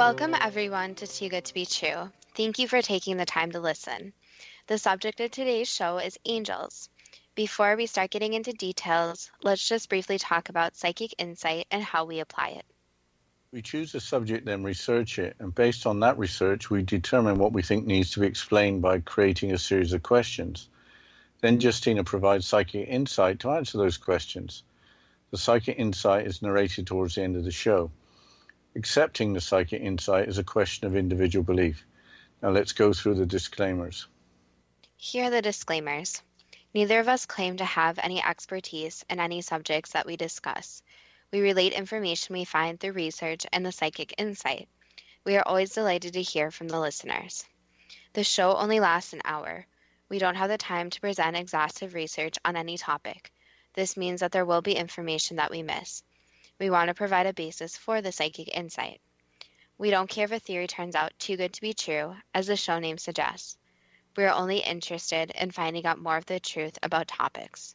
Welcome everyone to Too Good to Be True. Thank you for taking the time to listen. The subject of today's show is angels. Before we start getting into details, let's just briefly talk about psychic insight and how we apply it. We choose a subject, then research it, and based on that research, we determine what we think needs to be explained by creating a series of questions. Then Justina provides psychic insight to answer those questions. The psychic insight is narrated towards the end of the show. Accepting the psychic insight is a question of individual belief. Now let's go through the disclaimers. Here are the disclaimers. Neither of us claim to have any expertise in any subjects that we discuss. We relate information we find through research and the psychic insight. We are always delighted to hear from the listeners. The show only lasts an hour. We don't have the time to present exhaustive research on any topic. This means that there will be information that we miss. We want to provide a basis for the psychic insight. We don't care if a theory turns out too good to be true, as the show name suggests. We are only interested in finding out more of the truth about topics.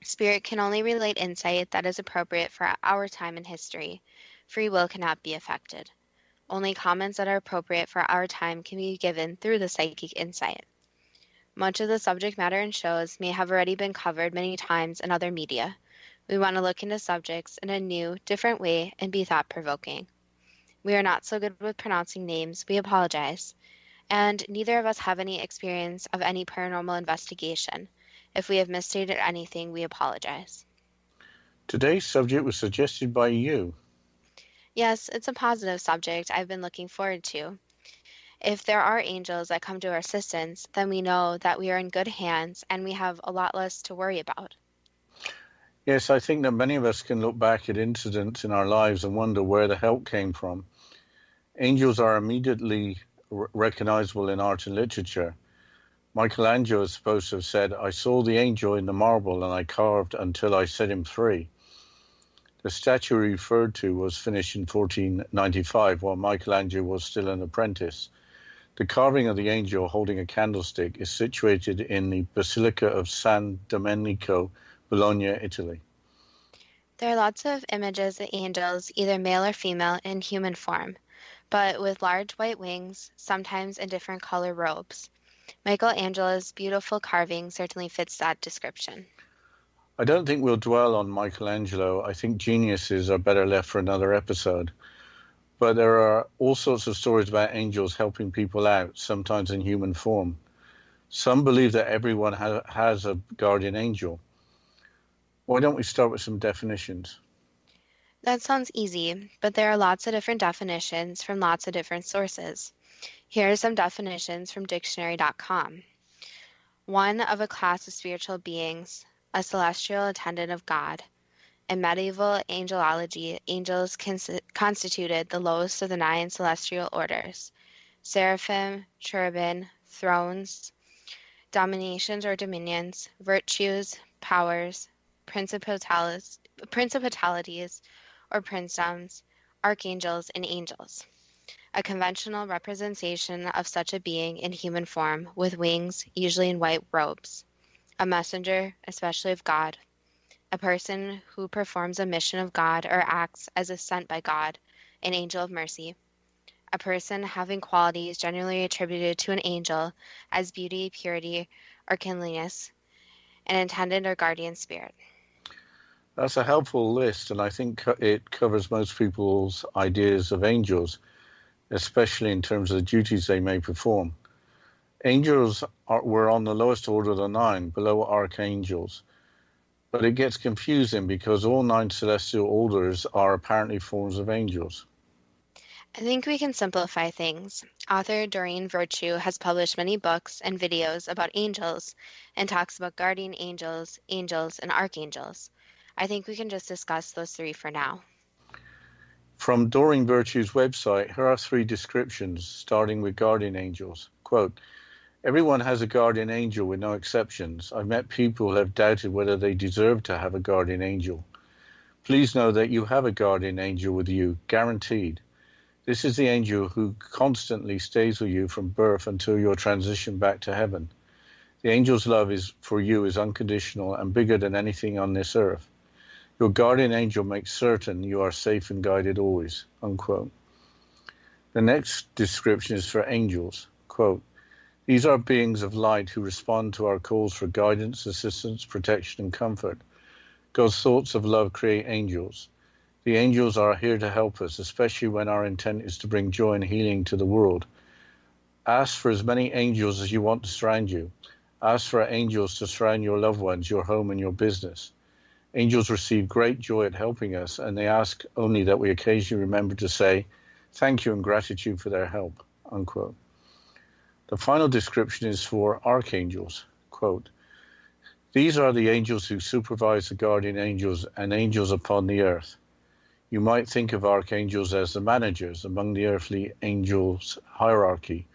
Spirit can only relate insight that is appropriate for our time in history. Free will cannot be affected. Only comments that are appropriate for our time can be given through the psychic insight. Much of the subject matter in shows may have already been covered many times in other media. We want to look into subjects in a new, different way and be thought-provoking. We are not so good with pronouncing names, we apologize. And neither of us have any experience of any paranormal investigation. If we have misstated anything, we apologize. Today's subject was suggested by you. Yes, it's a positive subject I've been looking forward to. If there are angels that come to our assistance, then we know that we are in good hands and we have a lot less to worry about. Yes, I think that many of us can look back at incidents in our lives and wonder where the help came from. Angels are immediately recognizable in art and literature. Michelangelo is supposed to have said, "I saw the angel in the marble and I carved until I set him free." The statue referred to was finished in 1495 while Michelangelo was still an apprentice. The carving of the angel holding a candlestick is situated in the Basilica of San Domenico, Bologna, Italy. There are lots of images of angels, either male or female, in human form, but with large white wings, sometimes in different color robes. Michelangelo's beautiful carving certainly fits that description. I don't think we'll dwell on Michelangelo. I think geniuses are better left for another episode. But there are all sorts of stories about angels helping people out, sometimes in human form. Some believe that everyone has a guardian angel. Why don't we start with some definitions? That sounds easy, but there are lots of different definitions from lots of different sources. Here are some definitions from dictionary.com. One of a class of spiritual beings, a celestial attendant of God. In medieval angelology, angels constituted the lowest of the 9 celestial orders: seraphim, cherubim, thrones, dominations or dominions, virtues, powers, principalities or princedoms, archangels, and angels. A conventional representation of such a being in human form with wings, usually in white robes. A messenger, especially of God. A person who performs a mission of God or acts as if sent by God, an angel of mercy. A person having qualities generally attributed to an angel as beauty, purity, or kindliness, an attendant or guardian spirit. That's a helpful list, and I think it covers most people's ideas of angels, especially in terms of the duties they may perform. Angels were on the lowest order of the 9, below archangels. But it gets confusing because all 9 celestial orders are apparently forms of angels. I think we can simplify things. Author Doreen Virtue has published many books and videos about angels and talks about guardian angels, angels, and archangels. I think we can just discuss those 3 for now. From Doreen Virtue's website, here are 3 descriptions, starting with guardian angels. Quote, "Everyone has a guardian angel with no exceptions. I've met people who have doubted whether they deserve to have a guardian angel. Please know that you have a guardian angel with you, guaranteed. This is the angel who constantly stays with you from birth until your transition back to heaven. The angel's love for you is unconditional and bigger than anything on this earth. Your guardian angel makes certain you are safe and guided always." Unquote. The next description is for angels. Quote, these are beings of light who respond to our calls for guidance, assistance, protection, and comfort. God's thoughts of love create angels. The angels are here to help us, especially when our intent is to bring joy and healing to the world. Ask for as many angels as you want to surround you. Ask for angels to surround your loved ones, your home, and your business. Angels receive great joy at helping us, and they ask only that we occasionally remember to say thank you and gratitude for their help, unquote. The final description is for archangels. Quote, these are the angels who supervise the guardian angels and angels upon the earth. You might think of archangels as the managers among the earthly angels' hierarchy.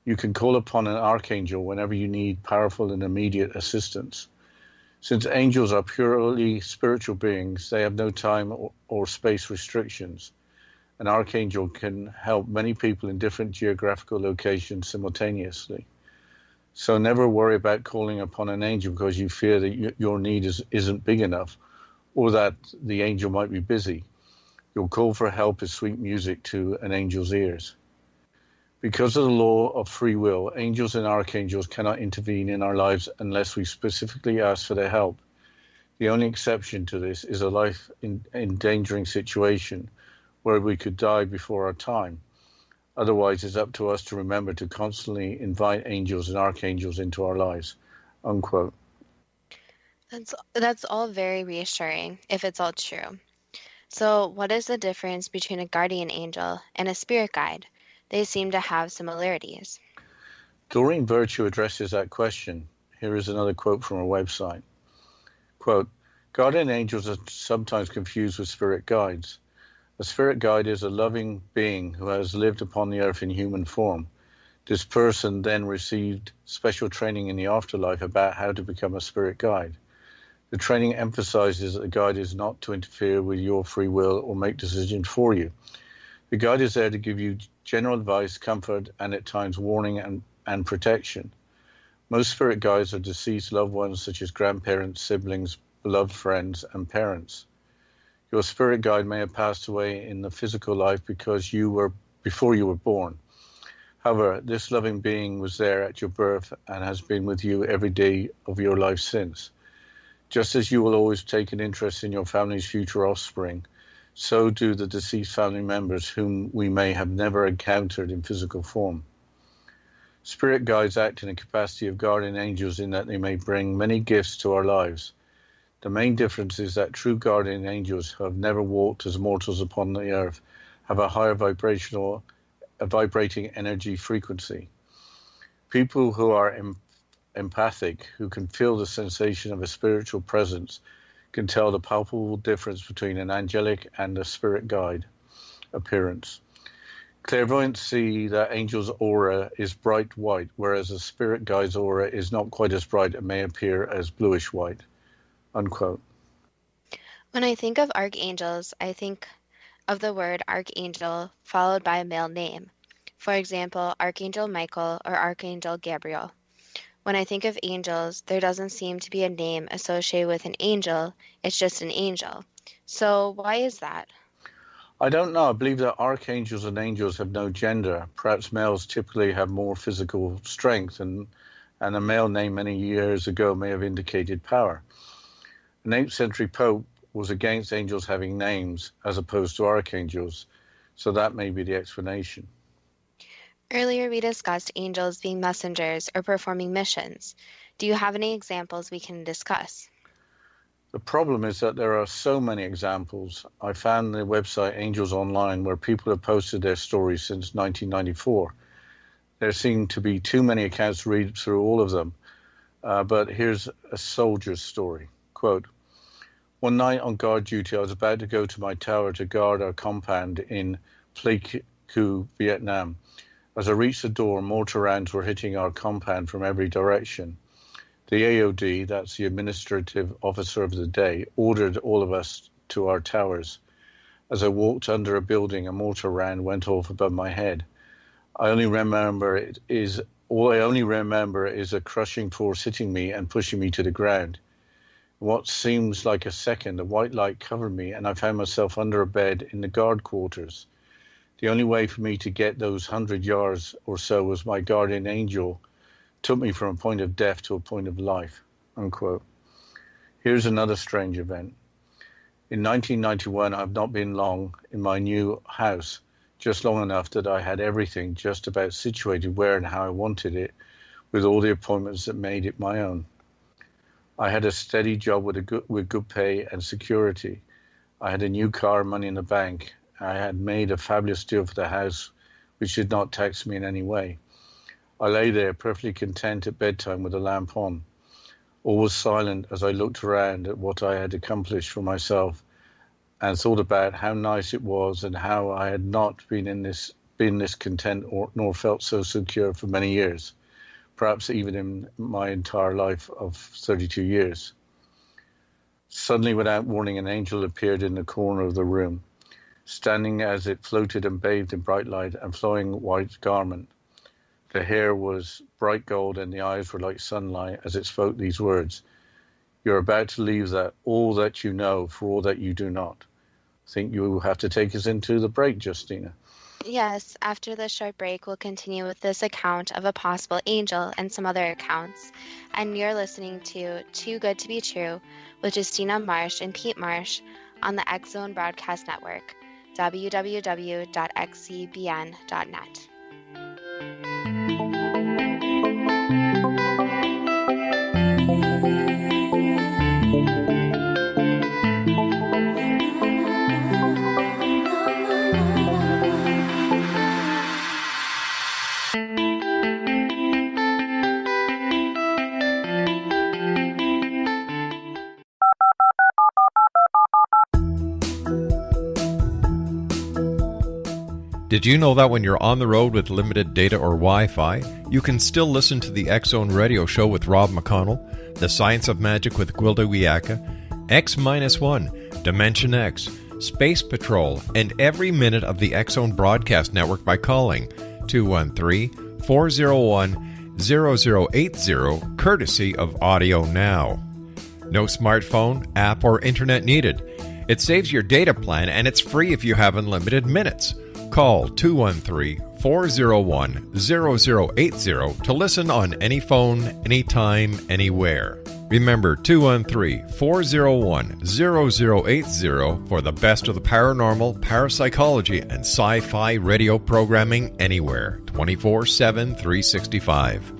You can call upon an archangel whenever you need powerful and immediate assistance. Since angels are purely spiritual beings, they have no time or space restrictions. An archangel can help many people in different geographical locations simultaneously. So never worry about calling upon an angel because you fear that your need isn't big enough or that the angel might be busy. Your call for help is sweet music to an angel's ears. Because of the law of free will, angels and archangels cannot intervene in our lives unless we specifically ask for their help. The only exception to this is a life-endangering situation where we could die before our time. Otherwise, it's up to us to remember to constantly invite angels and archangels into our lives, unquote. That's all very reassuring, if it's all true. So what is the difference between a guardian angel and a spirit guide? They seem to have similarities. Doreen Virtue addresses that question. Here is another quote from her website. Quote, guardian angels are sometimes confused with spirit guides. A spirit guide is a loving being who has lived upon the earth in human form. This person then received special training in the afterlife about how to become a spirit guide. The training emphasizes that the guide is not to interfere with your free will or make decisions for you. The guide is there to give you general advice, comfort, and at times warning and protection. Most spirit guides are deceased loved ones such as grandparents, siblings, beloved friends, and parents. Your spirit guide may have passed away in the physical life before you were born. However, this loving being was there at your birth and has been with you every day of your life since. Just as you will always take an interest in your family's future offspring, so do the deceased family members whom we may have never encountered in physical form. Spirit guides act in the capacity of guardian angels in that they may bring many gifts to our lives. The main difference is that true guardian angels who have never walked as mortals upon the earth have a higher vibrating energy frequency. People who are empathic, who can feel the sensation of a spiritual presence, can tell the palpable difference between an angelic and a spirit guide appearance. Clairvoyants see that angel's aura is bright white, whereas a spirit guide's aura is not quite as bright and may appear as bluish white, unquote. When I think of archangels, I think of the word archangel followed by a male name. For example, Archangel Michael or Archangel Gabriel. When I think of angels, there doesn't seem to be a name associated with an angel, it's just an angel. So why is that? I don't know. I believe that archangels and angels have no gender. Perhaps males typically have more physical strength, and a male name many years ago may have indicated power. An 8th century pope was against angels having names as opposed to archangels, so that may be the explanation. Earlier we discussed angels being messengers or performing missions. Do you have any examples we can discuss? The problem is that there are so many examples. I found the website Angels Online where people have posted their stories since 1994. There seem to be too many accounts to read through all of them. But here's a soldier's story. Quote, one night on guard duty, I was about to go to my tower to guard our compound in Pleiku, Vietnam. As I reached the door, mortar rounds were hitting our compound from every direction. The AOD, that's the administrative officer of the day, ordered all of us to our towers. As I walked under a building, a mortar round went off above my head. All I only remember is a crushing force hitting me and pushing me to the ground. In what seems like a second, a white light covered me, and I found myself under a bed in the guard quarters. The only way for me to get those 100 yards or so was my guardian angel took me from a point of death to a point of life, unquote. Here's another strange event. In 1991, I've not been long in my new house, just long enough that I had everything just about situated where and how I wanted it, with all the appointments that made it my own. I had a steady job with good pay and security. I had a new car, money in the bank. I had made a fabulous deal for the house, which did not tax me in any way. I lay there perfectly content at bedtime with a lamp on. All was silent as I looked around at what I had accomplished for myself and thought about how nice it was and how I had not been this content nor felt so secure for many years, perhaps even in my entire life of 32 years. Suddenly, without warning, an angel appeared in the corner of the room, standing as it floated and bathed in bright light and flowing white garment. The hair was bright gold and the eyes were like sunlight as it spoke these words. You're about to leave all that you know for all that you do not. I think you will have to take us into the break, Justina. Yes, after this short break, we'll continue with this account of a possible angel and some other accounts. And you're listening to Too Good to Be True with Justina Marsh and Pete Marsh on the X Zone Broadcast Network, www.xcbn.net. Did you know that when you're on the road with limited data or Wi-Fi, you can still listen to the X-Zone Radio Show with Rob McConnell, The Science of Magic with Gwilda Wiyaka, X-1, Dimension X, Space Patrol, and every minute of the X-Zone Broadcast Network by calling 213-401-0080, courtesy of Audio Now. No smartphone, app, or internet needed. It saves your data plan and it's free if you have unlimited minutes. Call 213-401-0080 to listen on any phone, anytime, anywhere. Remember 213-401-0080 for the best of the paranormal, parapsychology, and sci-fi radio programming anywhere, 24/7, 365.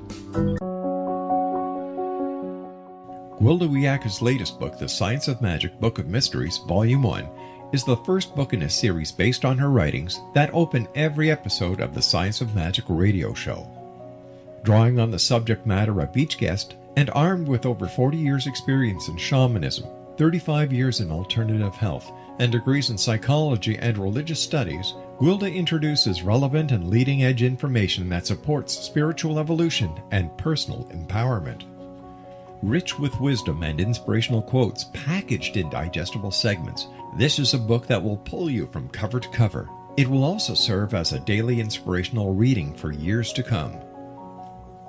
Gwilda Wiyaka's latest book, The Science of Magic, Book of Mysteries, Volume 1, is the first book in a series based on her writings that open every episode of the Science of Magic radio show. Drawing on the subject matter of each guest, and armed with over 40 years' experience in shamanism, 35 years in alternative health, and degrees in psychology and religious studies, Gwilda introduces relevant and leading-edge information that supports spiritual evolution and personal empowerment. Rich with wisdom and inspirational quotes packaged in digestible segments, this is a book that will pull you from cover to cover. It will also serve as a daily inspirational reading for years to come.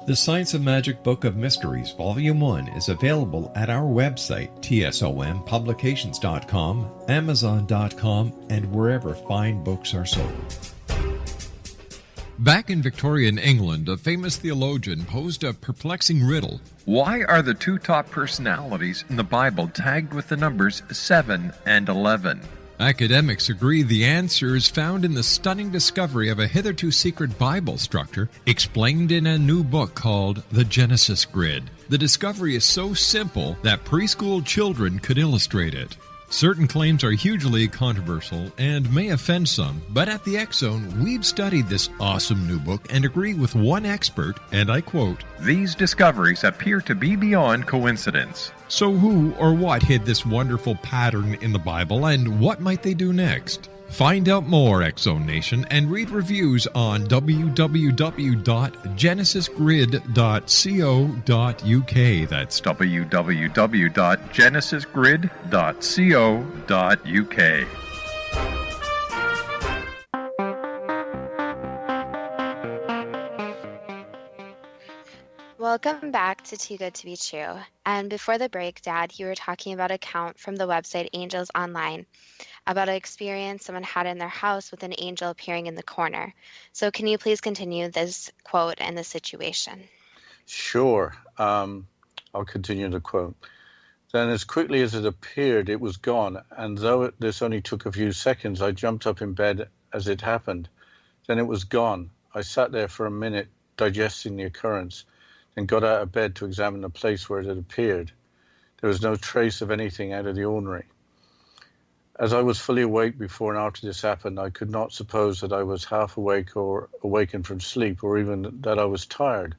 The Science of Magic Book of Mysteries, Volume 1 is available at our website, tsompublications.com, amazon.com, and wherever fine books are sold. Back in Victorian England, a famous theologian posed a perplexing riddle. Why are the two top personalities in the Bible tagged with the numbers 7 and 11? Academics agree the answer is found in the stunning discovery of a hitherto secret Bible structure explained in a new book called The Genesis Grid. The discovery is so simple that preschool children could illustrate it. Certain claims are hugely controversial and may offend some, but at the X-Zone, we've studied this awesome new book and agree with one expert, and I quote, "These discoveries appear to be beyond coincidence." So who or what hid this wonderful pattern in the Bible, and what might they do next? Find out more, X-Zone Nation, and read reviews on www.genesisgrid.co.uk. That's www.genesisgrid.co.uk. Welcome back to Too Good to Be True. And before the break, Dad, you were talking about an account from the website Angels Online about an experience someone had in their house with an angel appearing in the corner. So can you please continue this quote and the situation? Sure. I'll continue the quote. Then as quickly as it appeared, it was gone. And though this only took a few seconds, I jumped up in bed as it happened. Then it was gone. I sat there for a minute, digesting the occurrence, and got out of bed to examine the place where it had appeared. There was no trace of anything out of the ordinary. As I was fully awake before and after this happened, I could not suppose that I was half awake or awakened from sleep, or even that I was tired,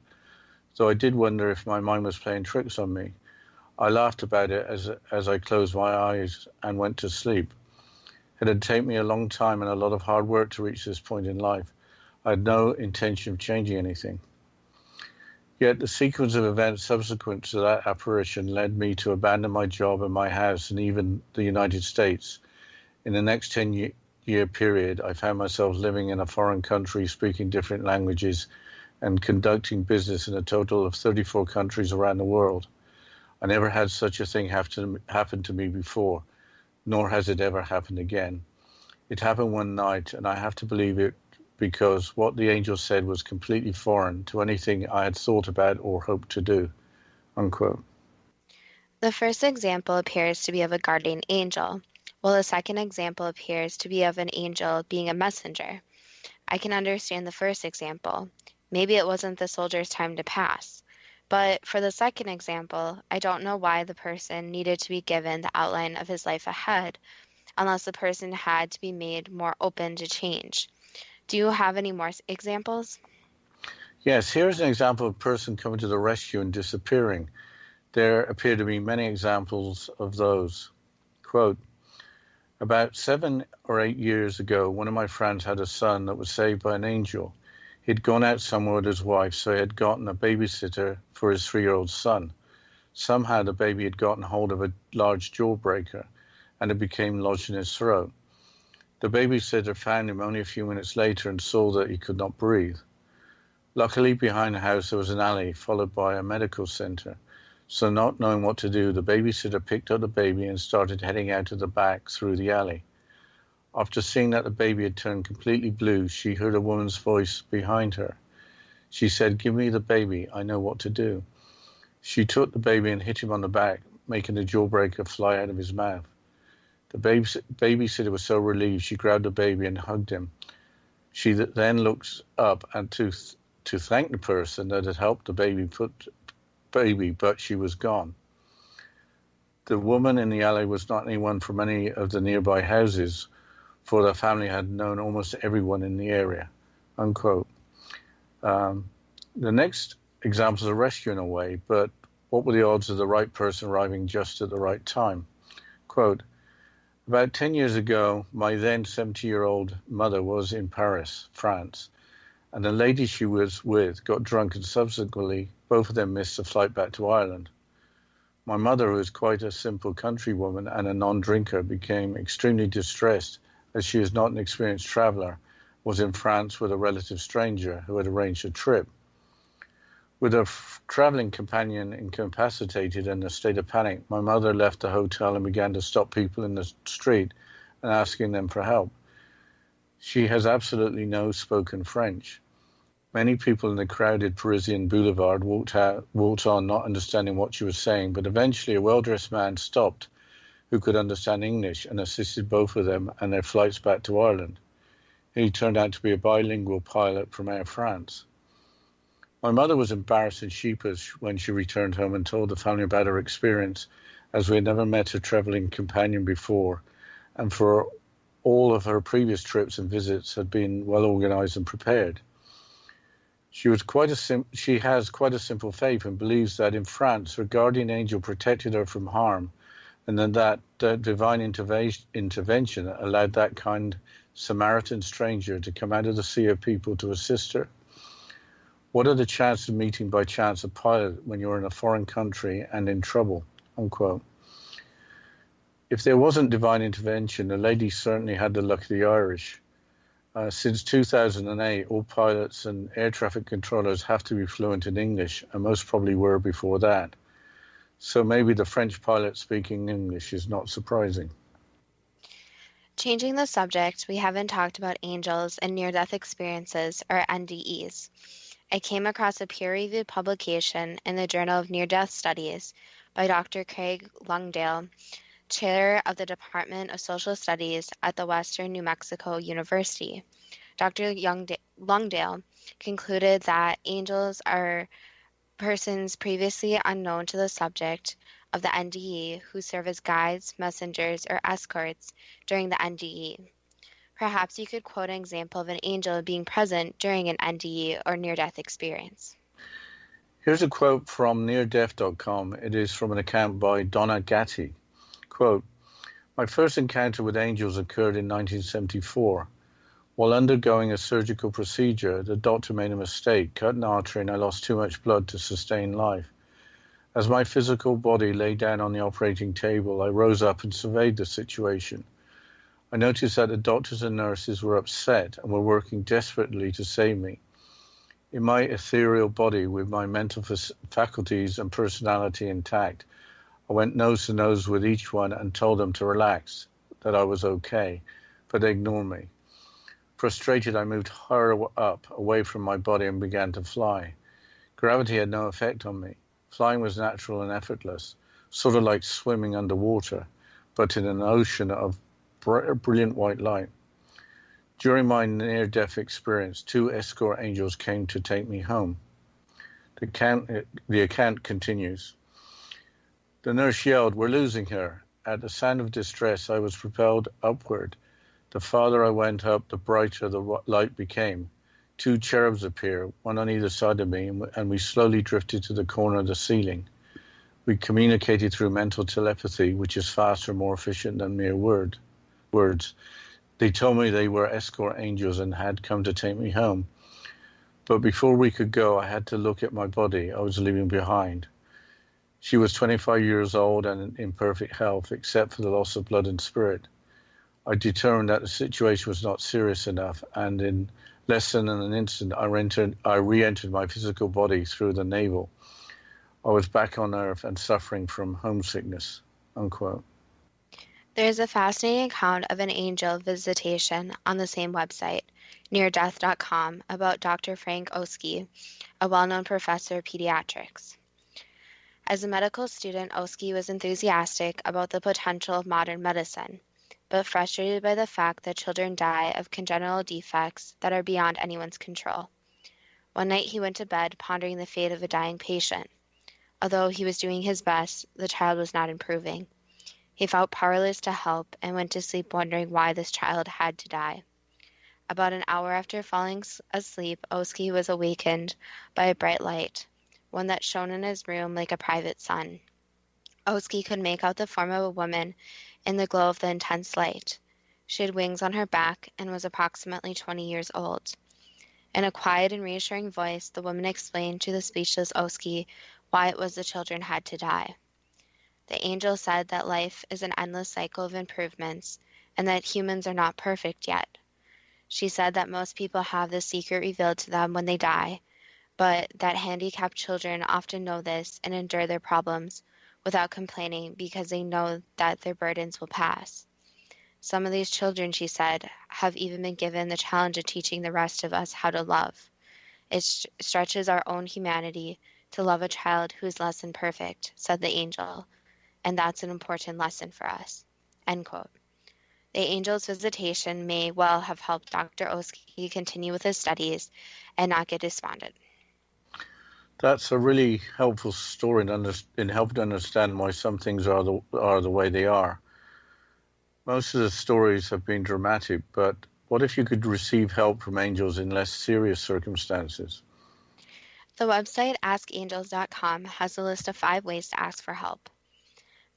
though I did wonder if my mind was playing tricks on me. I laughed about it as I closed my eyes and went to sleep. It had taken me a long time and a lot of hard work to reach this point in life. I had no intention of changing anything. Yet the sequence of events subsequent to that apparition led me to abandon my job and my house and even the United States. In the next 10-year period, I found myself living in a foreign country, speaking different languages, and conducting business in a total of 34 countries around the world. I never had such a thing happen to me before, nor has it ever happened again. It happened one night, and I have to believe it because what the angel said was completely foreign to anything I had thought about or hoped to do." Unquote. The first example appears to be of a guardian angel, while the second example appears to be of an angel being a messenger. I can understand the first example. Maybe it wasn't the soldier's time to pass. But for the second example, I don't know why the person needed to be given the outline of his life ahead, unless the person had to be made more open to change. Do you have any more examples? Yes, here's an example of a person coming to the rescue and disappearing. There appear to be many examples of those. Quote, "About 7 or 8 years ago, one of my friends had a son that was saved by an angel. He'd gone out somewhere with his wife, so he had gotten a babysitter for his 3-year-old son. Somehow the baby had gotten hold of a large jawbreaker, and it became lodged in his throat. The babysitter found him only a few minutes later and saw that he could not breathe. Luckily, behind the house there was an alley, followed by a medical center. So not knowing what to do, the babysitter picked up the baby and started heading out of the back through the alley. After seeing that the baby had turned completely blue, she heard a woman's voice behind her. She said, 'Give me the baby, I know what to do.' She took the baby and hit him on the back, making the jawbreaker fly out of his mouth. The babysitter was so relieved, she grabbed the baby and hugged him. She then looked up and to thank the person that had helped the baby, but she was gone. The woman in the alley was not anyone from any of the nearby houses, for the family had known almost everyone in the area." Unquote. The next example is a rescue in a way, but what were the odds of the right person arriving just at the right time? Quote, "About 10 years ago, my then 70-year-old mother was in Paris, France, and the lady she was with got drunk, and subsequently both of them missed a flight back to Ireland. My mother, who is quite a simple country woman and a non-drinker, became extremely distressed as she is not an experienced traveler, was in France with a relative stranger who had arranged a trip. With her traveling companion incapacitated and in a state of panic, my mother left the hotel and began to stop people in the street and asking them for help. She has absolutely no spoken French. Many people in the crowded Parisian boulevard walked on, not understanding what she was saying, but eventually a well-dressed man stopped who could understand English and assisted both of them and their flights back to Ireland. He turned out to be a bilingual pilot from Air France. My mother was embarrassed and sheepish when she returned home and told the family about her experience, as we had never met a traveling companion before, and for all of her previous trips and visits had been well organized and prepared. She has quite a simple faith and believes that in France her guardian angel protected her from harm, and then that divine intervention allowed that kind Samaritan stranger to come out of the sea of people to assist her. What are the chances of meeting by chance a pilot when you're in a foreign country and in trouble?" Unquote. If there wasn't divine intervention, the lady certainly had the luck of the Irish. Since 2008, all pilots and air traffic controllers have to be fluent in English, and most probably were before that. So maybe the French pilot speaking English is not surprising. Changing the subject, we haven't talked about angels and near-death experiences, or NDEs. I came across a peer-reviewed publication in the Journal of Near-Death Studies by Dr. Craig Longdale, chair of the Department of Social Studies at the Western New Mexico University. Dr. Longdale concluded that angels are persons previously unknown to the subject of the NDE who serve as guides, messengers, or escorts during the NDE. Perhaps you could quote an example of an angel being present during an NDE or near-death experience. Here's a quote from neardeath.com. It is from an account by Donna Gatti. Quote, "My first encounter with angels occurred in 1974. While undergoing a surgical procedure, the doctor made a mistake, cut an artery, and I lost too much blood to sustain life. As my physical body lay down on the operating table, I rose up and surveyed the situation. I noticed that the doctors and nurses were upset and were working desperately to save me. In my ethereal body, with my mental faculties and personality intact, I went nose to nose with each one and told them to relax, that I was okay, but they ignored me. Frustrated, I moved higher up, away from my body, and began to fly. Gravity had no effect on me. Flying was natural and effortless, sort of like swimming underwater, but in an ocean of brilliant white light. During my near-death experience, 2 escort angels came to take me home." The account continues. "The nurse yelled, 'We're losing her.' At the sound of distress, I was propelled upward. The farther I went up, the brighter the light became. 2 cherubs appeared, one on either side of me, and we slowly drifted to the corner of the ceiling. We communicated through mental telepathy, which is faster and more efficient than mere words. They told me they were escort angels and had come to take me home. But before we could go, I had to look at my body I was leaving behind. She was 25 years old and in perfect health, except for the loss of blood and spirit. I determined that the situation was not serious enough, and in less than an instant, I re-entered my physical body through the navel. I was back on Earth and suffering from homesickness." Unquote. There is a fascinating account of an angel visitation on the same website, neardeath.com, about Dr. Frank Oski, a well-known professor of pediatrics. As a medical student, Oski was enthusiastic about the potential of modern medicine, but frustrated by the fact that children die of congenital defects that are beyond anyone's control. One night he went to bed pondering the fate of a dying patient. Although he was doing his best, the child was not improving. He felt powerless to help and went to sleep wondering why this child had to die. About an hour after falling asleep, Oski was awakened by a bright light, one that shone in his room like a private sun. Oski could make out the form of a woman in the glow of the intense light. She had wings on her back and was approximately 20 years old. In a quiet and reassuring voice, the woman explained to the speechless Oski why it was the children had to die. The angel said that life is an endless cycle of improvements and that humans are not perfect yet. She said that most people have the secret revealed to them when they die, but that handicapped children often know this and endure their problems without complaining because they know that their burdens will pass. Some of these children, she said, have even been given the challenge of teaching the rest of us how to love. It stretches our own humanity to love a child who is less than perfect, said the angel, and that's an important lesson for us." End quote. The angel's visitation may well have helped Dr. Oski continue with his studies and not get despondent. That's a really helpful story in helping to understand why some things are the way they are. Most of the stories have been dramatic, but what if you could receive help from angels in less serious circumstances? The website askangels.com has a list of 5 ways to ask for help.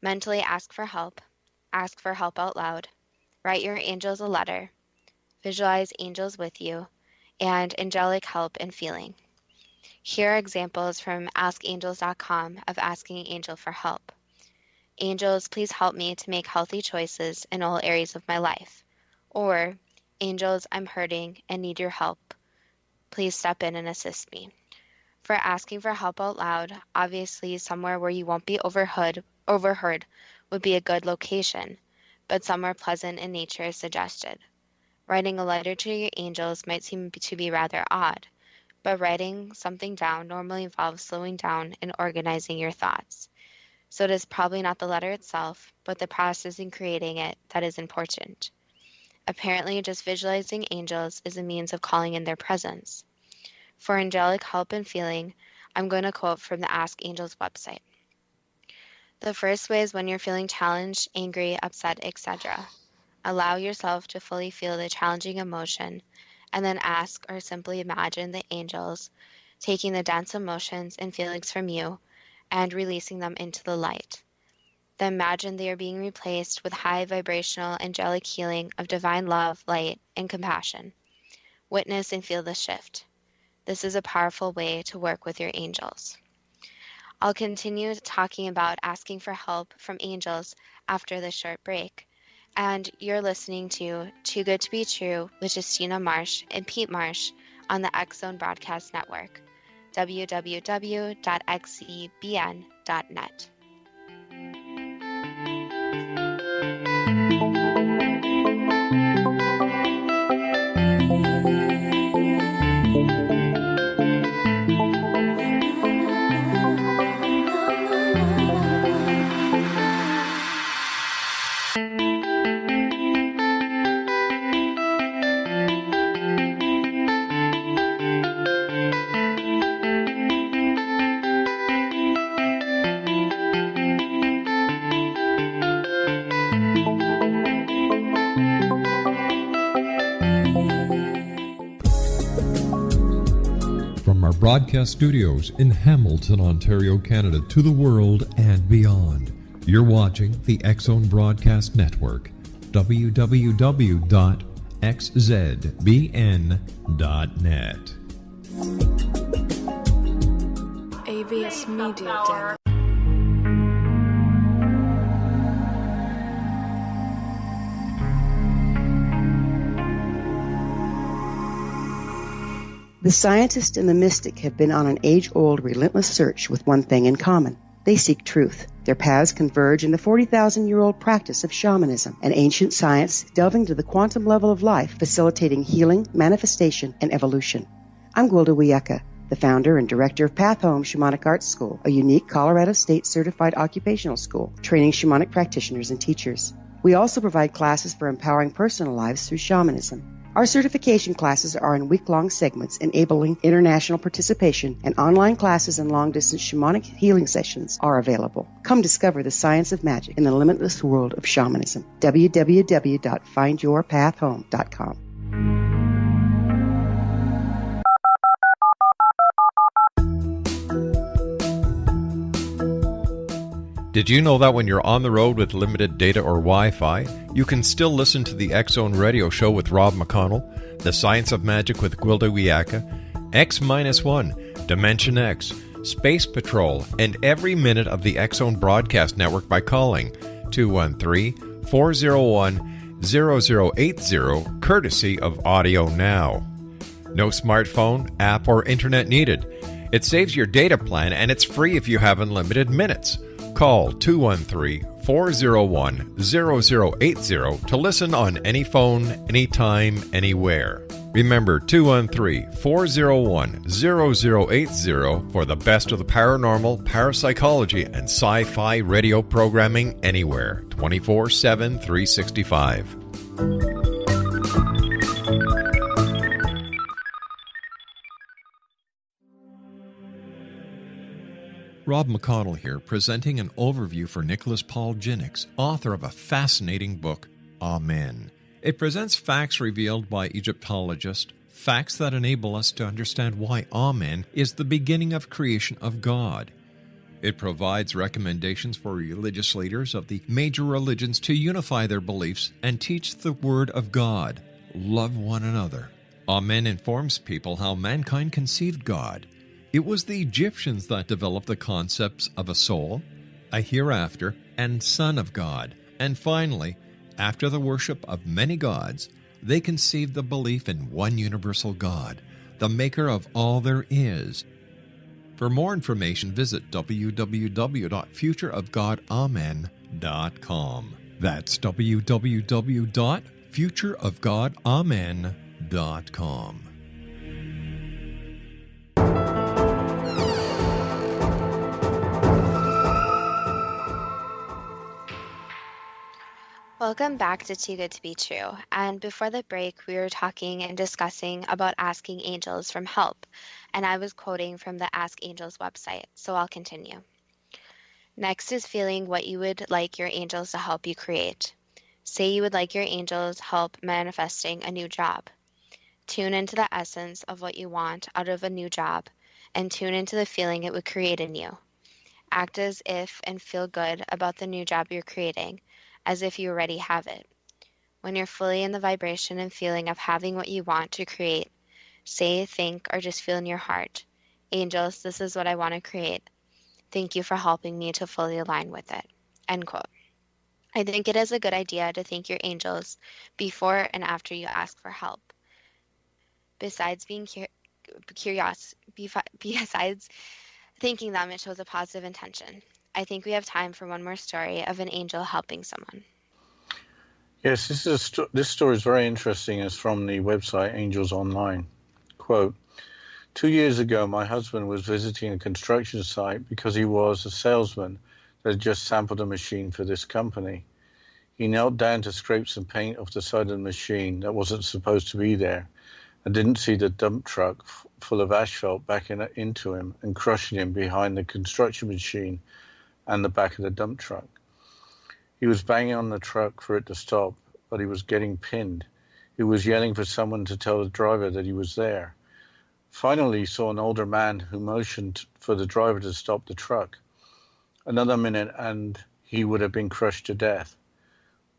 Mentally ask for help out loud, write your angels a letter, visualize angels with you, and angelic help and feeling. Here are examples from askangels.com of asking an angel for help. Angels, please help me to make healthy choices in all areas of my life. Or, Angels, I'm hurting and need your help. Please step in and assist me. For asking for help out loud, obviously somewhere where you won't be overheard would be a good location, but somewhere pleasant in nature is suggested. Writing a letter to your angels might seem to be rather odd, but writing something down normally involves slowing down and organizing your thoughts. So it is probably not the letter itself, but the process in creating it that is important. Apparently, just visualizing angels is a means of calling in their presence. For angelic help and feeling, I'm going to quote from the Ask Angels website. The first way is when you're feeling challenged, angry, upset, etc. Allow yourself to fully feel the challenging emotion, and then ask or simply imagine the angels taking the dense emotions and feelings from you and releasing them into the light. Then imagine they are being replaced with high vibrational angelic healing of divine love, light, and compassion. Witness and feel the shift. This is a powerful way to work with your angels. I'll continue talking about asking for help from angels after this short break. And you're listening to Too Good to Be True with Justina Marsh and Pete Marsh on the X Zone Broadcast Network, www.xzbn.net. Broadcast studios in Hamilton, Ontario, Canada, to the world and beyond. You're watching the X Zone Broadcast Network, www.xzbn.net. AVS Media Demo. The scientist and the mystic have been on an age-old, relentless search with one thing in common. They seek truth. Their paths converge in the 40,000-year-old practice of shamanism, an ancient science delving to the quantum level of life, facilitating healing, manifestation, and evolution. I'm Gwilda Wiyaka, the founder and director of Path Home Shamanic Arts School, a unique Colorado State-certified occupational school, training shamanic practitioners and teachers. We also provide classes for empowering personal lives through shamanism. Our certification classes are in week-long segments enabling international participation, and online classes and long-distance shamanic healing sessions are available. Come discover the science of magic in the limitless world of shamanism. www.findyourpathhome.com. Did you know that when you're on the road with limited data or Wi-Fi, you can still listen to the X Zone Radio Show with Rob McConnell, The Science of Magic with Gwilda Wiyaka, X-1, Dimension X, Space Patrol, and every minute of the X Zone Broadcast Network by calling 213-401-0080, courtesy of Audio Now. No smartphone, app, or internet needed. It saves your data plan, and it's free if you have unlimited minutes. Call 213-401-0080 to listen on any phone, anytime, anywhere. Remember 213-401-0080 for the best of the paranormal, parapsychology, and sci-fi radio programming anywhere, 24/7, 365. Rob McConnell here, presenting an overview for Nicholas Paul Jennings, author of a fascinating book, Amen. It presents facts revealed by Egyptologists, facts that enable us to understand why Amen is the beginning of creation of God. It provides recommendations for religious leaders of the major religions to unify their beliefs and teach the Word of God. Love one another. Amen informs people how mankind conceived God. It was the Egyptians that developed the concepts of a soul, a hereafter, and Son of God. And finally, after the worship of many gods, they conceived the belief in one universal God, the maker of all there is. For more information, visit www.futureofgodamen.com. That's www.futureofgodamen.com. Welcome back to Too Good to Be True. And before the break, we were talking and discussing about asking angels for help. And I was quoting from the Ask Angels website, so I'll continue. Next is feeling what you would like your angels to help you create. Say you would like your angels help manifesting a new job. Tune into the essence of what you want out of a new job, and tune into the feeling it would create in you. Act as if and feel good about the new job you're creating, as if you already have it. When you're fully in the vibration and feeling of having what you want to create, say, think, or just feel in your heart, "Angels, this is what I want to create. Thank you for helping me to fully align with it." End quote. I think it is a good idea to thank your angels before and after you ask for help. Besides being besides thanking them, it shows a positive intention. I think we have time for one more story of an angel helping someone. Yes, this story is very interesting. It's from the website Angels Online. Quote, 2 years ago, my husband was visiting a construction site because he was a salesman that had just sampled a machine for this company. He knelt down to scrape some paint off the side of the machine that wasn't supposed to be there, and didn't see the dump truck full of asphalt backing into him and crushing him behind the construction machine and the back of the dump truck. He was banging on the truck for it to stop, but he was getting pinned. He was yelling for someone to tell the driver that he was there. Finally, he saw an older man who motioned for the driver to stop the truck. Another minute and he would have been crushed to death.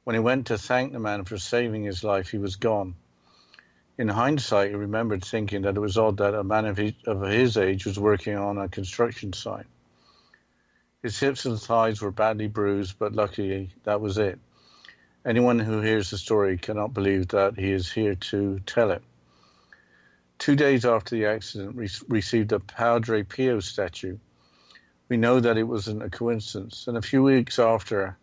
When he went to thank the man for saving his life, he was gone. In hindsight, he remembered thinking that it was odd that a man of his age was working on a construction site. His hips and thighs were badly bruised, but luckily that was it. Anyone who hears the story cannot believe that he is here to tell it. 2 days after the accident, we received a Padre Pio statue. We know that it wasn't a coincidence. And a few weeks after,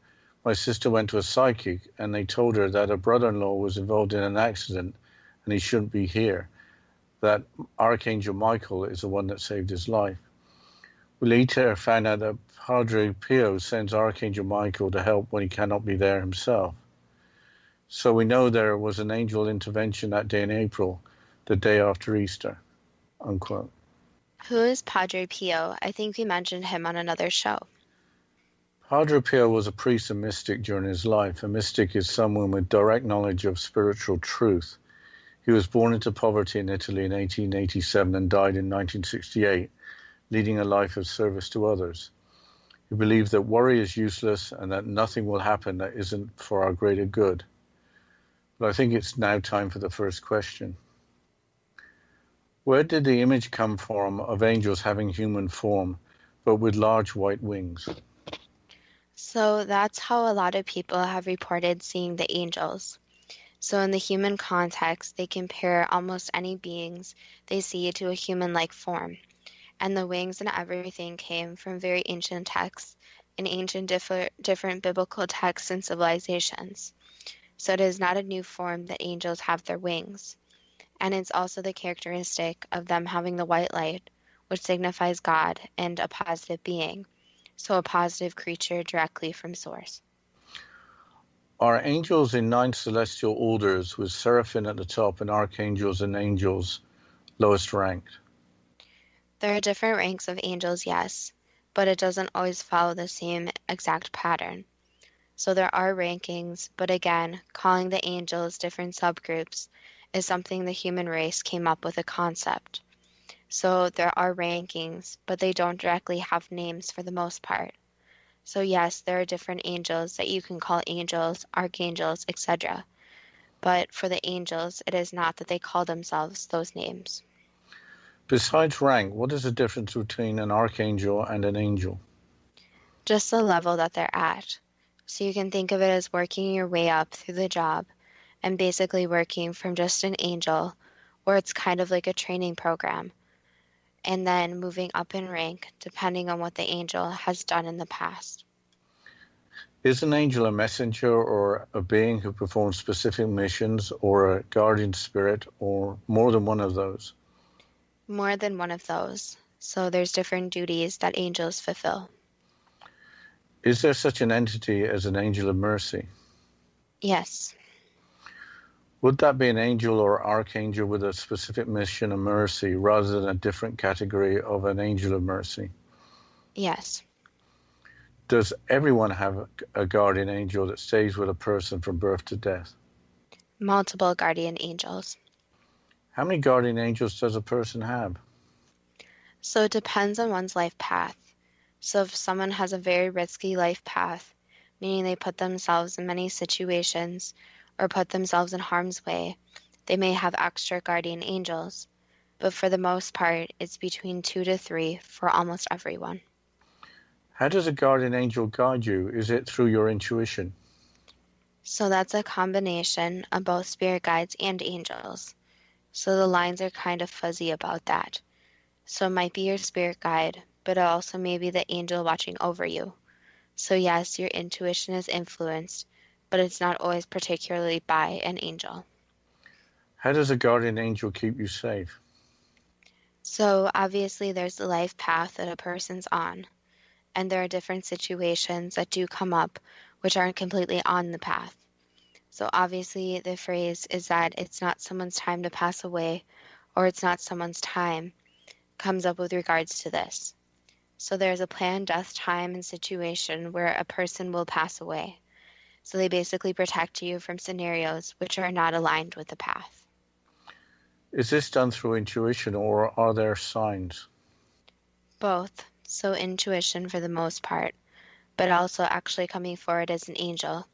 my sister went to a psychic and they told her that her brother-in-law was involved in an accident and he shouldn't be here, that Archangel Michael is the one that saved his life. We later found out that Padre Pio sends Archangel Michael to help when he cannot be there himself. So we know there was an angel intervention that day in April, the day after Easter, unquote. Who is Padre Pio? I think we mentioned him on another show. Padre Pio was a priest and mystic during his life. A mystic is someone with direct knowledge of spiritual truth. He was born into poverty in Italy in 1887 and died in 1968, leading a life of service to others. He believed that worry is useless and that nothing will happen that isn't for our greater good. But I think it's now time for the first question. Where did the image come from of angels having human form, but with large white wings? So that's how a lot of people have reported seeing the angels. So in the human context, they compare almost any beings they see to a human-like form. And the wings and everything came from very ancient texts in ancient different biblical texts and civilizations. So it is not a new form that angels have their wings. And it's also the characteristic of them having the white light, which signifies God and a positive being. So a positive creature directly from source. Are angels in 9 celestial orders with seraphim at the top and archangels and angels lowest ranked? There are different ranks of angels, yes, but it doesn't always follow the same exact pattern. So there are rankings, but again, calling the angels different subgroups is something the human race came up with a concept. So there are rankings, but they don't directly have names for the most part. So yes, there are different angels that you can call angels, archangels, etc. But for the angels, it is not that they call themselves those names. Besides rank, what is the difference between an archangel and an angel? Just the level that they're at. So you can think of it as working your way up through the job and basically working from just an angel, or it's kind of like a training program, and then moving up in rank depending on what the angel has done in the past. Is an angel a messenger or a being who performs specific missions, or a guardian spirit, or more than one of those? More than one of those. So there's different duties that angels fulfill. Is there such an entity as an angel of mercy? Yes. Would that be an angel or archangel with a specific mission of mercy rather than a different category of an angel of mercy? Yes. Does everyone have a guardian angel that stays with a person from birth to death? Multiple guardian angels. How many guardian angels does a person have? So it depends on one's life path. So if someone has a very risky life path, meaning they put themselves in many situations or put themselves in harm's way, they may have extra guardian angels. But for the most part, it's between 2 to 3 for almost everyone. How does a guardian angel guide you? Is it through your intuition? So that's a combination of both spirit guides and angels. So the lines are kind of fuzzy about that. So it might be your spirit guide, but it also may be the angel watching over you. So yes, your intuition is influenced, but it's not always particularly by an angel. How does a guardian angel keep you safe? So obviously there's the life path that a person's on, and there are different situations that do come up which aren't completely on the path. So obviously the phrase is that it's not someone's time to pass away, or it's not someone's time, comes up with regards to this. So there's a planned death time and situation where a person will pass away. So they basically protect you from scenarios which are not aligned with the path. Is this done through intuition, or are there signs? Both. So intuition for the most part, but also actually coming forward as an angel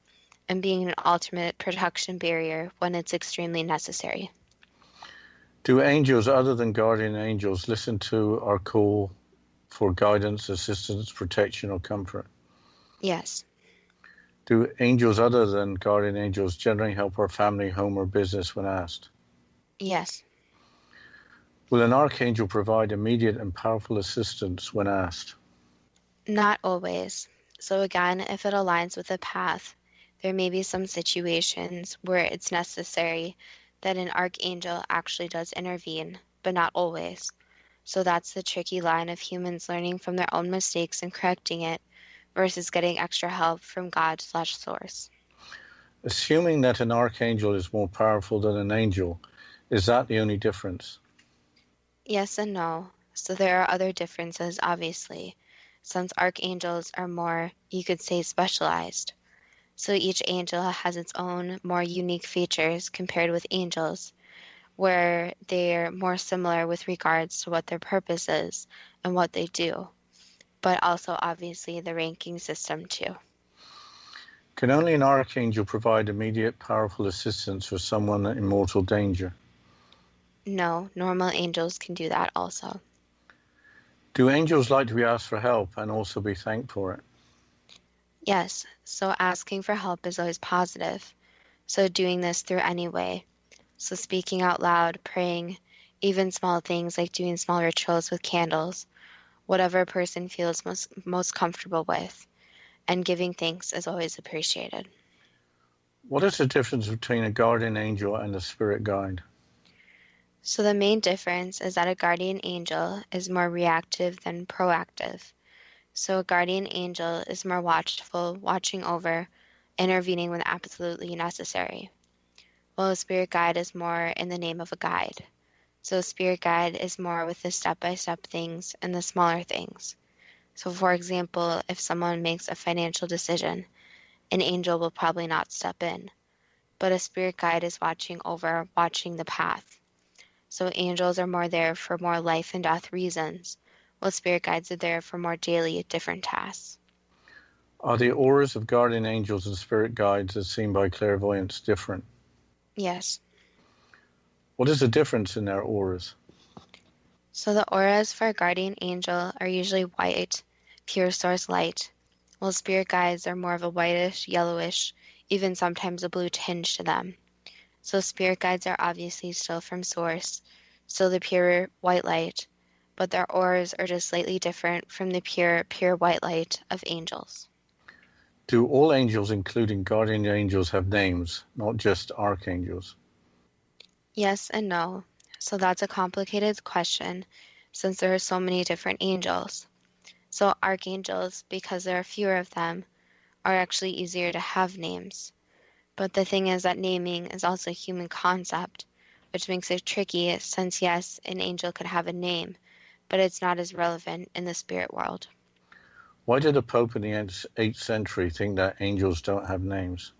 and being an ultimate protection barrier when it's extremely necessary. Do angels other than guardian angels listen to our call for guidance, assistance, protection, or comfort? Yes. Do angels other than guardian angels generally help our family, home, or business when asked? Yes. Will an archangel provide immediate and powerful assistance when asked? Not always. So again, if it aligns with the path, there may be some situations where it's necessary that an archangel actually does intervene, but not always. So that's the tricky line of humans learning from their own mistakes and correcting it versus getting extra help from God/source. Assuming that an archangel is more powerful than an angel, is that the only difference? Yes and no. So there are other differences, obviously, since archangels are more, you could say, specialized. So each angel has its own more unique features compared with angels, where they're more similar with regards to what their purpose is and what they do, but also obviously the ranking system too. Can only an archangel provide immediate, powerful assistance for someone in mortal danger? No, normal angels can do that also. Do angels like to be asked for help and also be thanked for it? Yes, so asking for help is always positive. So doing this through any way. So speaking out loud, praying, even small things like doing small rituals with candles, whatever a person feels most comfortable with, and giving thanks is always appreciated. What is the difference between a guardian angel and a spirit guide? So the main difference is that a guardian angel is more reactive than proactive. So a guardian angel is more watchful, watching over, intervening when absolutely necessary. While a spirit guide is more in the name of a guide. So a spirit guide is more with the step-by-step things and the smaller things. So for example, if someone makes a financial decision, an angel will probably not step in. But a spirit guide is watching over, watching the path. So angels are more there for more life and death reasons, while spirit guides are there for more daily, different tasks. Are the auras of guardian angels and spirit guides as seen by clairvoyants different? Yes. What is the difference in their auras? So the auras for a guardian angel are usually white, pure source light, while spirit guides are more of a whitish, yellowish, even sometimes a blue tinge to them. So spirit guides are obviously still from source, still the pure white light, but their auras are just slightly different from the pure white light of angels. Do all angels, including guardian angels, have names, not just archangels? Yes and no. So that's a complicated question since there are so many different angels. So archangels, because there are fewer of them, are actually easier to have names. But the thing is that naming is also a human concept, which makes it tricky since yes, an angel could have a name, but it's not as relevant in the spirit world. Why did the Pope in the 8th century think that angels don't have names?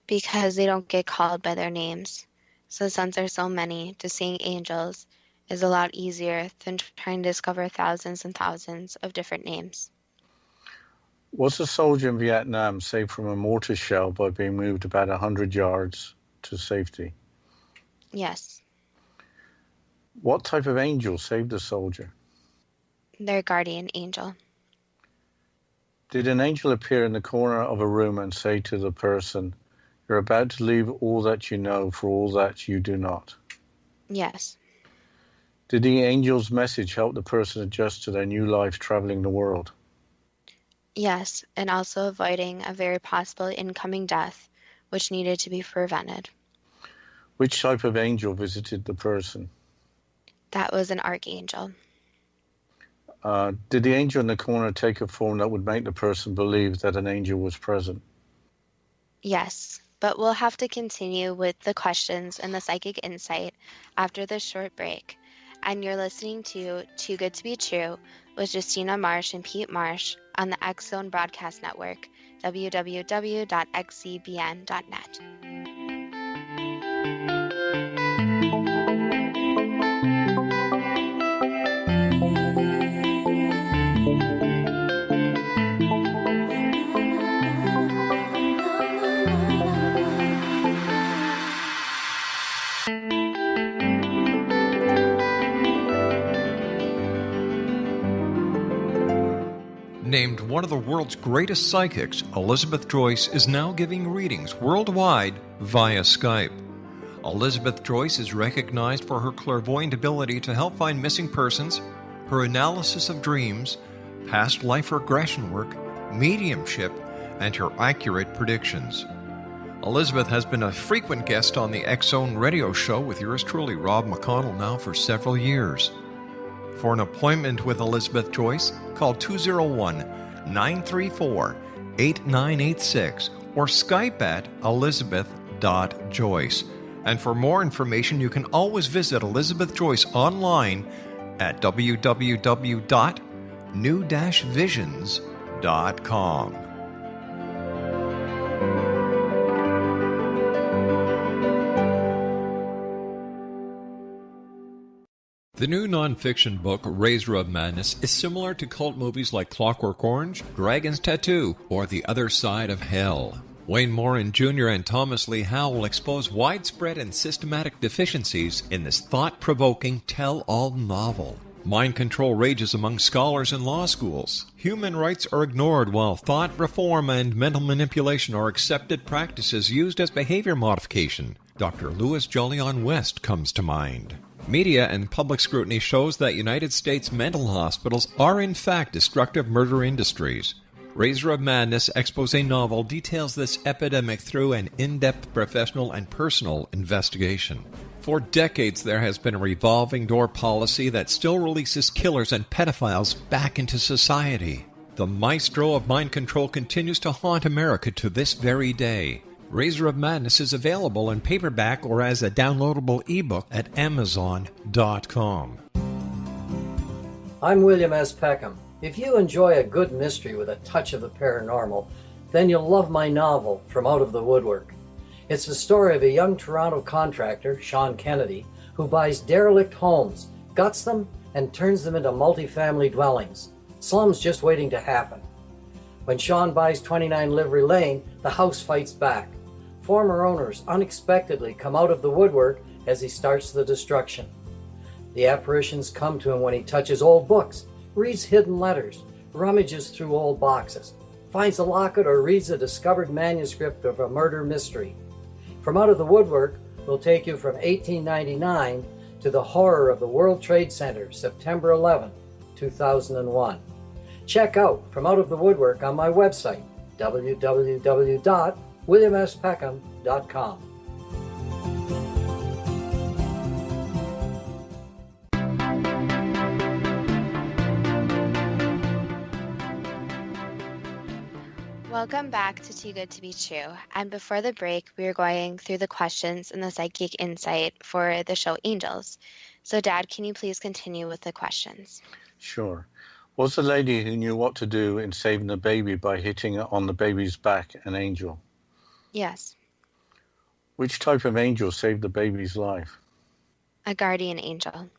Because they don't get called by their names. So since there's so many, just saying angels is a lot easier than trying to discover thousands and thousands of different names. Was a soldier in Vietnam saved from a mortar shell by being moved about 100 yards to safety? Yes. What type of angel saved the soldier? Their guardian angel. Did an angel appear in the corner of a room and say to the person, "You're about to leave all that you know for all that you do not"? Yes. Did the angel's message help the person adjust to their new life traveling the world? Yes, and also avoiding a very possible incoming death, which needed to be prevented. Which type of angel visited the person? That was an archangel. Did the angel in the corner take a form that would make the person believe that an angel was present? Yes, but we'll have to continue with the questions and the psychic insight after this short break. And you're listening to Too Good to Be True with Justina Marsh and Pete Marsh on the X Zone Broadcast Network, www.xzbn.net. Named one of the world's greatest psychics, Elizabeth Joyce is now giving readings worldwide via Skype. Elizabeth Joyce is recognized for her clairvoyant ability to help find missing persons, her analysis of dreams, past life regression work, mediumship, and her accurate predictions. Elizabeth has been a frequent guest on the X Zone radio show with yours truly, Rob McConnell, now for several years. For an appointment with Elizabeth Joyce, call 201-934-8986 or Skype at elizabeth.joyce. And for more information, you can always visit Elizabeth Joyce online at www.new-visions.com. The new nonfiction book, Razor of Madness, is similar to cult movies like Clockwork Orange, Dragon's Tattoo, or The Other Side of Hell. Wayne Morin Jr. and Thomas Lee Howe will expose widespread and systematic deficiencies in this thought-provoking tell-all novel. Mind control rages among scholars in law schools. Human rights are ignored while thought reform and mental manipulation are accepted practices used as behavior modification. Dr. Louis Jolyon West comes to mind. Media and public scrutiny shows that United States mental hospitals are in fact destructive murder industries. Razor of Madness expose novel details this epidemic through an in-depth professional and personal investigation. For decades there has been a revolving door policy that still releases killers and pedophiles back into society. The maestro of mind control continues to haunt America to this very day. Razor of Madness is available in paperback or as a downloadable ebook at Amazon.com. I'm William S. Peckham. If you enjoy a good mystery with a touch of the paranormal, then you'll love my novel, From Out of the Woodwork. It's the story of a young Toronto contractor, Sean Kennedy, who buys derelict homes, guts them, and turns them into multifamily dwellings. Slums just waiting to happen. When Sean buys 29 Livery Lane, the house fights back. Former owners unexpectedly come out of the woodwork as he starts the destruction. The apparitions come to him when he touches old books, reads hidden letters, rummages through old boxes, finds a locket or reads a discovered manuscript of a murder mystery. From Out of the Woodwork will take you from 1899 to the horror of the World Trade Center, September 11, 2001. Check out From Out of the Woodwork on my website, www.williamspeckham.com. Welcome back to Too Good to Be True. And before the break, we were going through the questions in the psychic insight for the show Angels. So, Dad, can you please continue with the questions? Sure. Was the lady who knew what to do in saving the baby by hitting on the baby's back an angel? Yes. Which type of angel saved the baby's life? A guardian angel.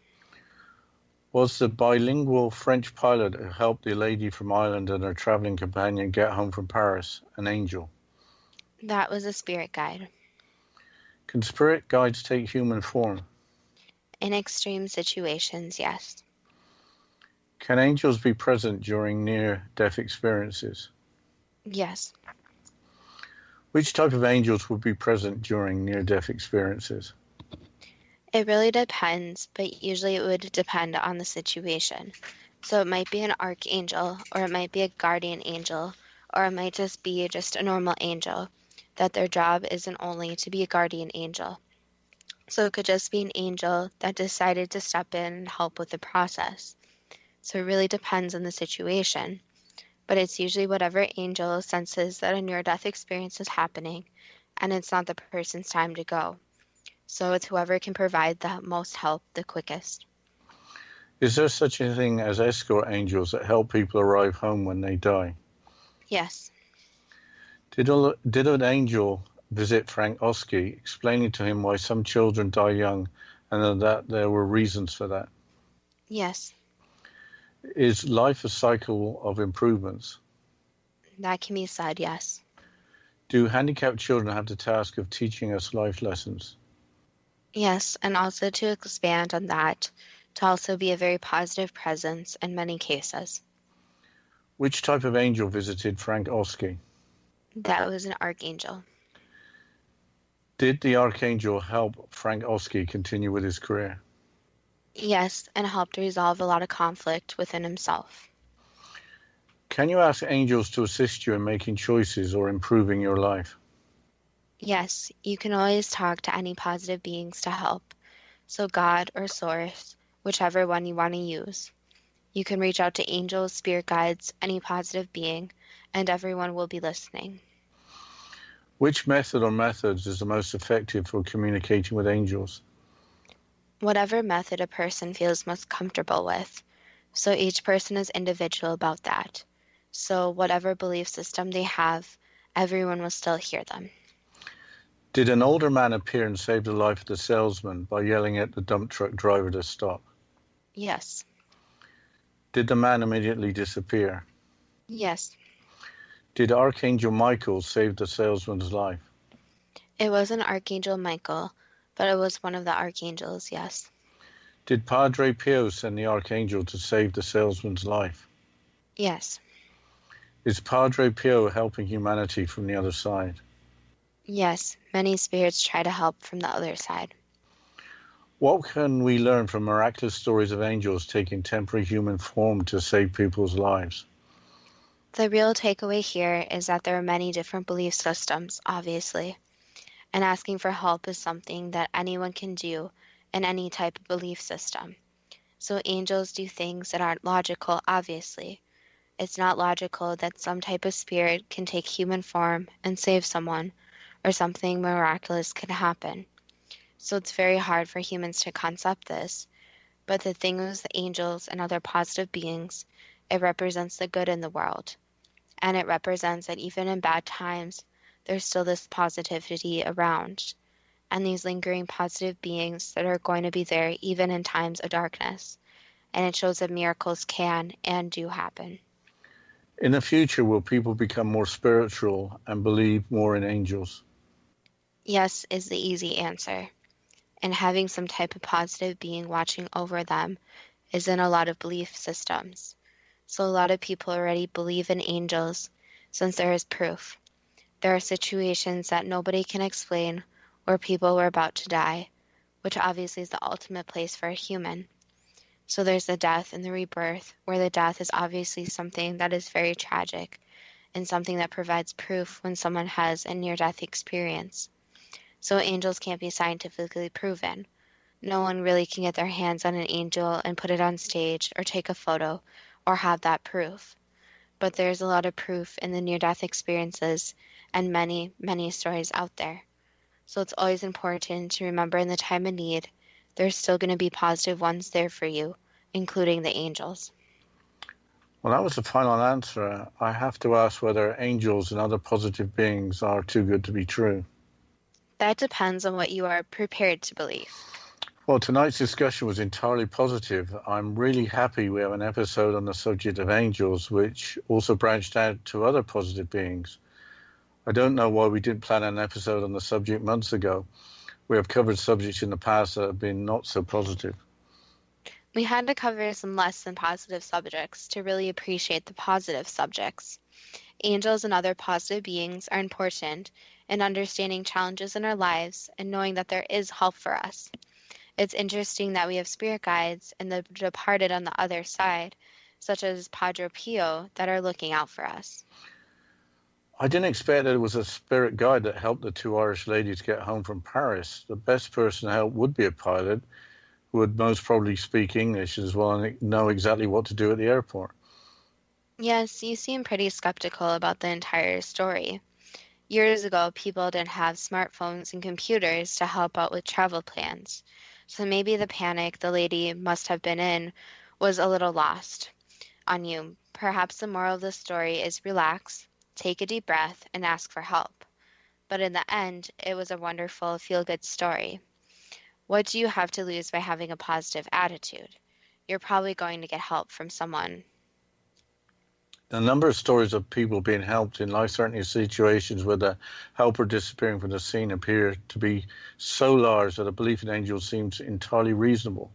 Was the bilingual French pilot who helped the lady from Ireland and her traveling companion get home from Paris an angel? That was a spirit guide. Can spirit guides take human form? In extreme situations, yes. Can angels be present during near-death experiences? Yes. Which type of angels would be present during near-death experiences? It really depends, but usually it would depend on the situation. So it might be an archangel, or it might be a guardian angel, or it might just be a normal angel, that their job isn't only to be a guardian angel. So it could just be an angel that decided to step in and help with the process. So it really depends on the situation. But it's usually whatever angel senses that a near-death experience is happening, and it's not the person's time to go. So it's whoever can provide the most help the quickest. Is there such a thing as escort angels that help people arrive home when they die? Yes. Did an angel visit Frank Oski, explaining to him why some children die young and that there were reasons for that? Yes. Is life a cycle of improvements? That can be said, yes. Do handicapped children have the task of teaching us life lessons? Yes, and also to expand on that, to also be a very positive presence in many cases. Which type of angel visited Frank Oski? That was an archangel. Did the archangel help Frank Oski continue with his career? Yes, and helped resolve a lot of conflict within himself. Can you ask angels to assist you in making choices or improving your life? Yes, you can always talk to any positive beings to help. So God or Source, whichever one you want to use. You can reach out to angels, spirit guides, any positive being, and everyone will be listening. Which method or methods is the most effective for communicating with angels? Whatever method a person feels most comfortable with. So each person is individual about that. So whatever belief system they have, everyone will still hear them. Did an older man appear and save the life of the salesman by yelling at the dump truck driver to stop? Yes. Did the man immediately disappear? Yes. Did Archangel Michael save the salesman's life? It wasn't Archangel Michael, but it was one of the archangels, yes. Did Padre Pio send the archangel to save the salesman's life? Yes. Is Padre Pio helping humanity from the other side? Yes, many spirits try to help from the other side. What can we learn from miraculous stories of angels taking temporary human form to save people's lives? The real takeaway here is that there are many different belief systems, obviously, and asking for help is something that anyone can do in any type of belief system. So angels do things that aren't logical, obviously. It's not logical that some type of spirit can take human form and save someone, or something miraculous can happen. So it's very hard for humans to concept this. But the thing is, the angels and other positive beings, it represents the good in the world. And it represents that even in bad times, there's still this positivity around. And these lingering positive beings that are going to be there even in times of darkness. And it shows that miracles can and do happen. In the future, will people become more spiritual and believe more in angels? Yes is the easy answer. And having some type of positive being watching over them is in a lot of belief systems. So a lot of people already believe in angels since there is proof. There are situations that nobody can explain where people were about to die, which obviously is the ultimate place for a human. So there's the death and the rebirth, where the death is obviously something that is very tragic and something that provides proof when someone has a near-death experience. So angels can't be scientifically proven. No one really can get their hands on an angel and put it on stage or take a photo or have that proof. But there's a lot of proof in the near-death experiences and many, many stories out there. So it's always important to remember in the time of need, there's still going to be positive ones there for you, including the angels. Well, that was the final answer. I have to ask whether angels and other positive beings are too good to be true. That depends on what you are prepared to believe. Well, tonight's discussion was entirely positive. I'm really happy we have an episode on the subject of angels, which also branched out to other positive beings. I don't know why we didn't plan an episode on the subject months ago. We have covered subjects in the past that have been not so positive. We had to cover some less than positive subjects to really appreciate the positive subjects. Angels and other positive beings are important in understanding challenges in our lives and knowing that there is help for us. It's interesting that we have spirit guides and the departed on the other side, such as Padre Pio, that are looking out for us. I didn't expect that it was a spirit guide that helped the two Irish ladies get home from Paris. The best person to help would be a pilot who would most probably speak English as well and know exactly what to do at the airport. Yes, you seem pretty skeptical about the entire story. Years ago, people didn't have smartphones and computers to help out with travel plans. So maybe the panic the lady must have been in was a little lost on you. Perhaps the moral of the story is relax, take a deep breath, and ask for help. But in the end, it was a wonderful, feel-good story. What do you have to lose by having a positive attitude? You're probably going to get help from someone. The number of stories of people being helped in life-threatening situations where the helper disappearing from the scene appear to be so large that a belief in angels seems entirely reasonable.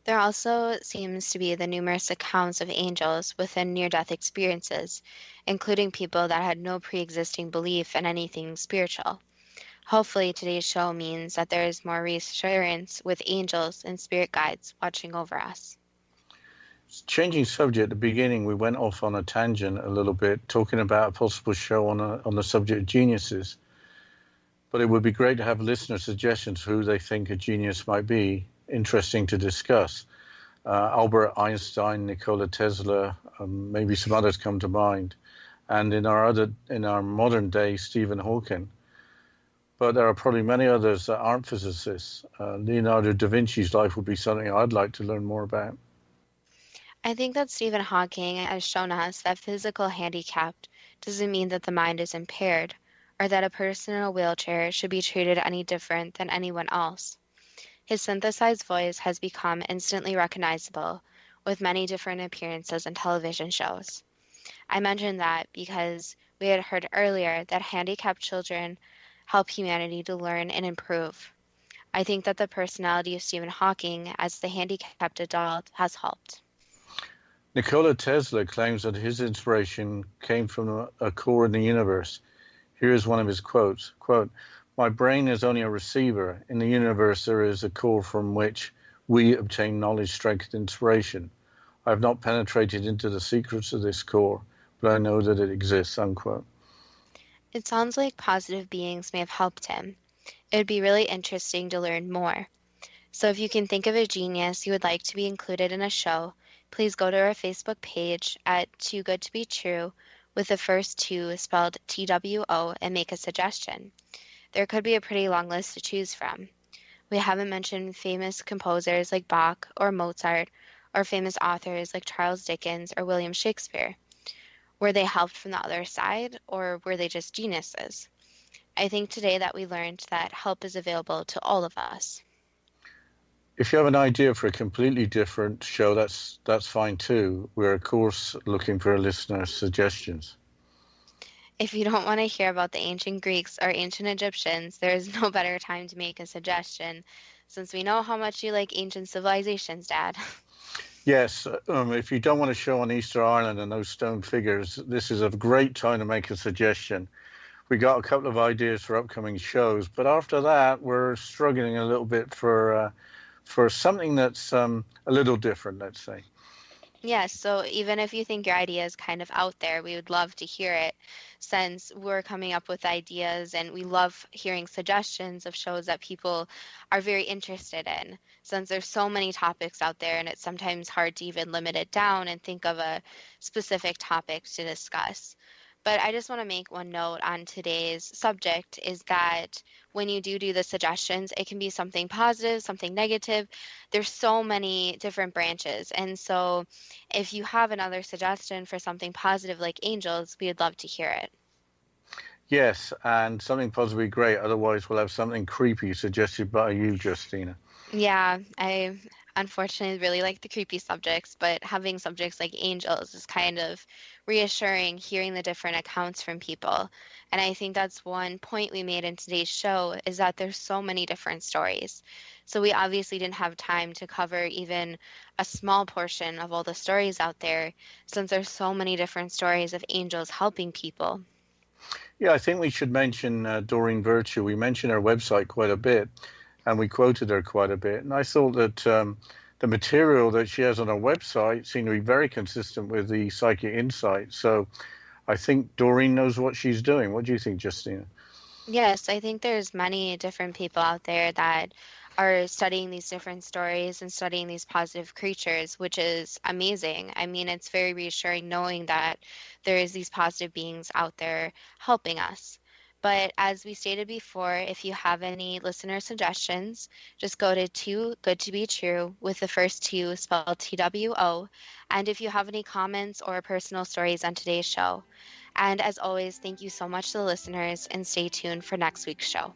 There also seems to be the numerous accounts of angels within near-death experiences, including people that had no pre-existing belief in anything spiritual. Hopefully today's show means that there is more reassurance with angels and spirit guides watching over us. Changing subject, at the beginning we went off on a tangent a little bit, talking about a possible show on the subject of geniuses. But it would be great to have listener suggestions who they think a genius might be, interesting to discuss. Albert Einstein, Nikola Tesla, maybe some others come to mind. And in our modern day, Stephen Hawking. But there are probably many others that aren't physicists. Leonardo da Vinci's life would be something I'd like to learn more about. I think that Stephen Hawking has shown us that physical handicap doesn't mean that the mind is impaired, or that a person in a wheelchair should be treated any different than anyone else. His synthesized voice has become instantly recognizable, with many different appearances in television shows. I mentioned that because we had heard earlier that handicapped children help humanity to learn and improve. I think that the personality of Stephen Hawking as the handicapped adult has helped. Nikola Tesla claims that his inspiration came from a core in the universe. Here is one of his quotes, quote, "My brain is only a receiver. In the universe there is a core from which we obtain knowledge, strength, and inspiration. I have not penetrated into the secrets of this core, but I know that it exists," unquote. It sounds like positive beings may have helped him. It would be really interesting to learn more. So if you can think of a genius you would like to be included in a show, please go to our Facebook page at Too Good to Be True with the first two spelled TWO and make a suggestion. There could be a pretty long list to choose from. We haven't mentioned famous composers like Bach or Mozart, or famous authors like Charles Dickens or William Shakespeare. Were they helped from the other side, or were they just geniuses? I think today that we learned that help is available to all of us. If you have an idea for a completely different show, that's fine too. We're, of course, looking for listener suggestions. If you don't want to hear about the ancient Greeks or ancient Egyptians, there is no better time to make a suggestion, since we know how much you like ancient civilizations, Dad. Yes, if you don't want to show on Easter Island and those stone figures, this is a great time to make a suggestion. we got a couple of ideas for upcoming shows, but after that, we're struggling a little bit for something that's a little different, let's say. Yes, so even if you think your idea is kind of out there, we would love to hear it, since we're coming up with ideas and we love hearing suggestions of shows that people are very interested in, since there's so many topics out there and it's sometimes hard to even limit it down and think of a specific topic to discuss. But I just want to make one note on today's subject is that when you do the suggestions, it can be something positive, something negative. There's so many different branches. And so if you have another suggestion for something positive like angels, we would love to hear it. Yes, and something positive would be great. Otherwise, we'll have something creepy suggested by you, Justina. Yeah, I unfortunately really like the creepy subjects, but having subjects like angels is kind of reassuring, hearing the different accounts from people. And I think that's one point we made in today's show, is that there's so many different stories. So we obviously didn't have time to cover even a small portion of all the stories out there, since there's so many different stories of angels helping people. Yeah, I think we should mention Doreen Virtue. We mentioned her website quite a bit, and we quoted her quite a bit. And I thought that the material that she has on her website seemed to be very consistent with the psychic insight. So I think Doreen knows what she's doing. What do you think, Justina? Yes, I think there's many different people out there that are studying these different stories and studying these positive creatures, which is amazing. I mean, it's very reassuring knowing that there is these positive beings out there helping us. But as we stated before, if you have any listener suggestions, just go to Too Good to Be True with the first two spelled TWO. And if you have any comments or personal stories on today's show. And as always, thank you so much to the listeners, and stay tuned for next week's show.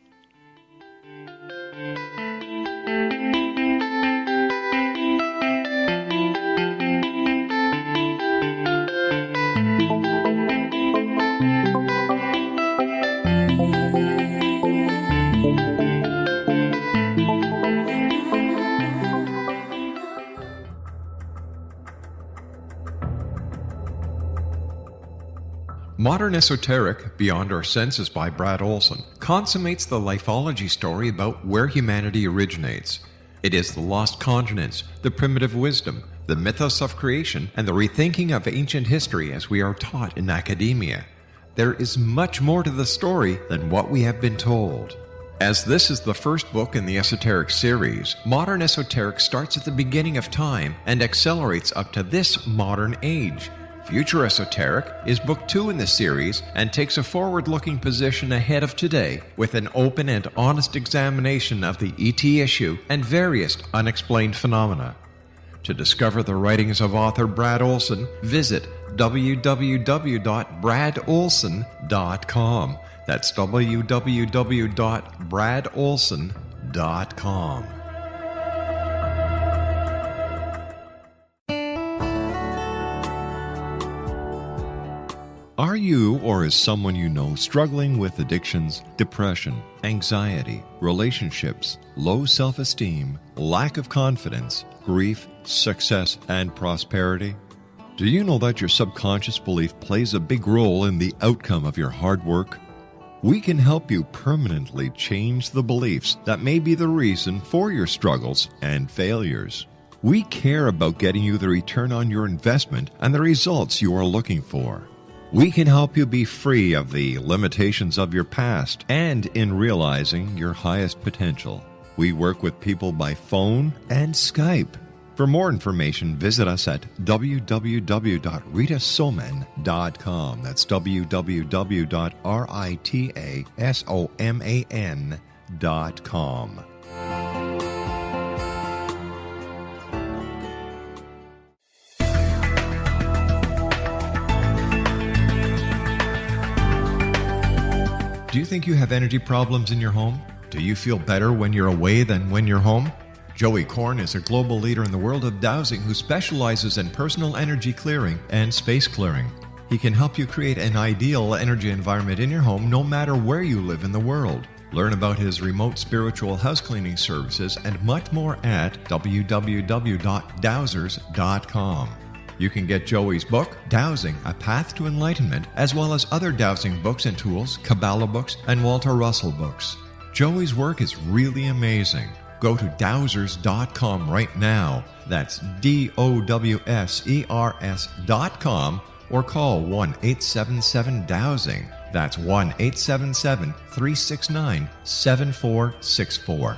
Modern Esoteric, Beyond Our Senses by Brad Olson, consummates the lifeology story about where humanity originates. It is the lost continents, the primitive wisdom, the mythos of creation, and the rethinking of ancient history as we are taught in academia. There is much more to the story than what we have been told. As this is the first book in the Esoteric series, Modern Esoteric starts at the beginning of time and accelerates up to this modern age. Future Esoteric is book 2 in the series and takes a forward-looking position ahead of today with an open and honest examination of the ET issue and various unexplained phenomena. To discover the writings of author Brad Olson, visit www.bradolson.com. That's www.bradolson.com. Are you, or is someone you know, struggling with addictions, depression, anxiety, relationships, low self-esteem, lack of confidence, grief, success, and prosperity? Do you know that your subconscious belief plays a big role in the outcome of your hard work? We can help you permanently change the beliefs that may be the reason for your struggles and failures. We care about getting you the return on your investment and the results you are looking for. We can help you be free of the limitations of your past and in realizing your highest potential. We work with people by phone and Skype. For more information, visit us at www.ritasoman.com. That's www.ritasoman.com. Do you think you have energy problems in your home? Do you feel better when you're away than when you're home? Joey Korn is a global leader in the world of dowsing who specializes in personal energy clearing and space clearing. He can help you create an ideal energy environment in your home no matter where you live in the world. Learn about his remote spiritual house cleaning services and much more at www.dowsers.com. You can get Joey's book, Dowsing, A Path to Enlightenment, as well as other dowsing books and tools, Kabbalah books, and Walter Russell books. Joey's work is really amazing. Go to dowsers.com right now. That's DOWSERS.com, or call 1-877-DOWSING. That's 1-877-369-7464.